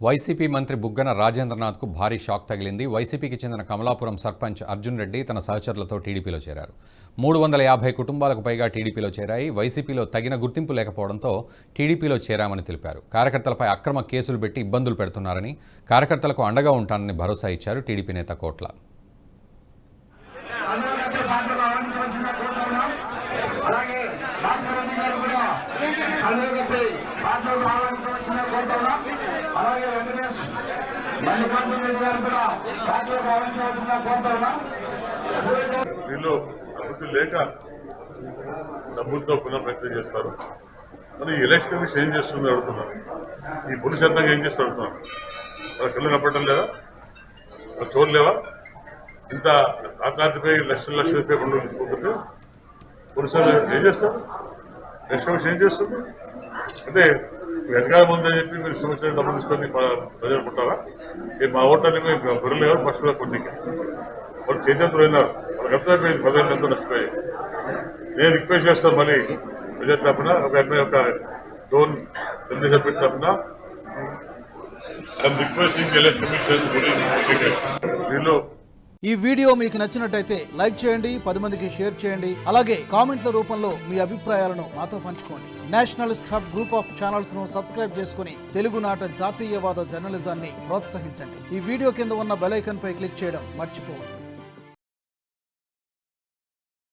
YCP మంత్రి బుగ్గన రాజేంద్రనాథ్కు భారీ shock తగిలింది. వైసీపీకి చెందిన కమలాపురం సర్పంచ్ అర్జున్ రెడ్డి తన సహచరులతో టీడీపీలో చేరారు. 350 కుటుంబాలకు పైగా టీడీపీలో చేరాయి. వైసీపీలో తగిన గుర్తింపు లేకపోవడంతో టీడీపీలో చేరామని తెలిపారు. కార్యకర్తలపై అక్రమ కేసులు పెట్టి ఇబ్బందులు పెడుతున్నారని, కార్యకర్తలకు అండగా ఉంటానని భరోసా ఇచ్చారు టీడీపీ నేత కోట్ల. వీళ్ళు అభివృద్ధి లేక డబ్బులతో పునః ప్రయత్నం చేస్తారు. మరి ఎలక్షన్ కమిషన్ ఏం చేస్తుంది అడుగుతున్నారు. ఈ పోలీసు యంత్రాంగం ఏం చేస్తారు అడుగుతున్నారు. వాళ్ళ కళ్ళు కనపడటం లేదా, వాళ్ళ చూడలేవా? ఇంత ఆకాంతిపై లక్షల రూపాయలు పండుగ తీసుకోకపోతే పోలీసులు ఏం చేస్తారు? ఎలక్షన్ కమిషన్ ఏం చేస్తుంది అంటే వెనకాల ముందని చెప్పి మీరు సంవత్సరం డబ్బులు తీసుకొని ప్రజలు పుట్టారా? మా ఓటర్ని మేము గొర్రెలు ఎవరు ఫస్ట్గా కొద్దిగా వాళ్ళు చేతులు అయినారు. వాళ్ళకి అర్థమైపోయింది ప్రజలు ఎంతో నష్టపోయాయి. నేను రిక్వెస్ట్ చేస్తాను మళ్ళీ ప్రజల తరఫున ఒక డోన్ సందేశం పెట్టి తరఫున ఐఎమ్ రిక్వెస్టింగ్ ఎలక్షన్ కమిషన్ వీళ్ళు. ఈ వీడియో మీకు నచ్చినట్టయితే లైక్ చేయండి, 10 మందికి షేర్ చేయండి. అలాగే కామెంట్ల రూపంలో మీ అభిప్రాయాలను మాతో పంచుకోండి. Nationalist hub group of channels ను సబ్స్క్రైబ్ చేసుకుని తెలుగునాట జాతీయవాద జర్నలిజాన్ని ప్రోత్సహించండి. ఈ వీడియో కింద ఉన్న బెల్ ఐకాన్ పై క్లిక్ చేయడం మర్చిపోవద్దు.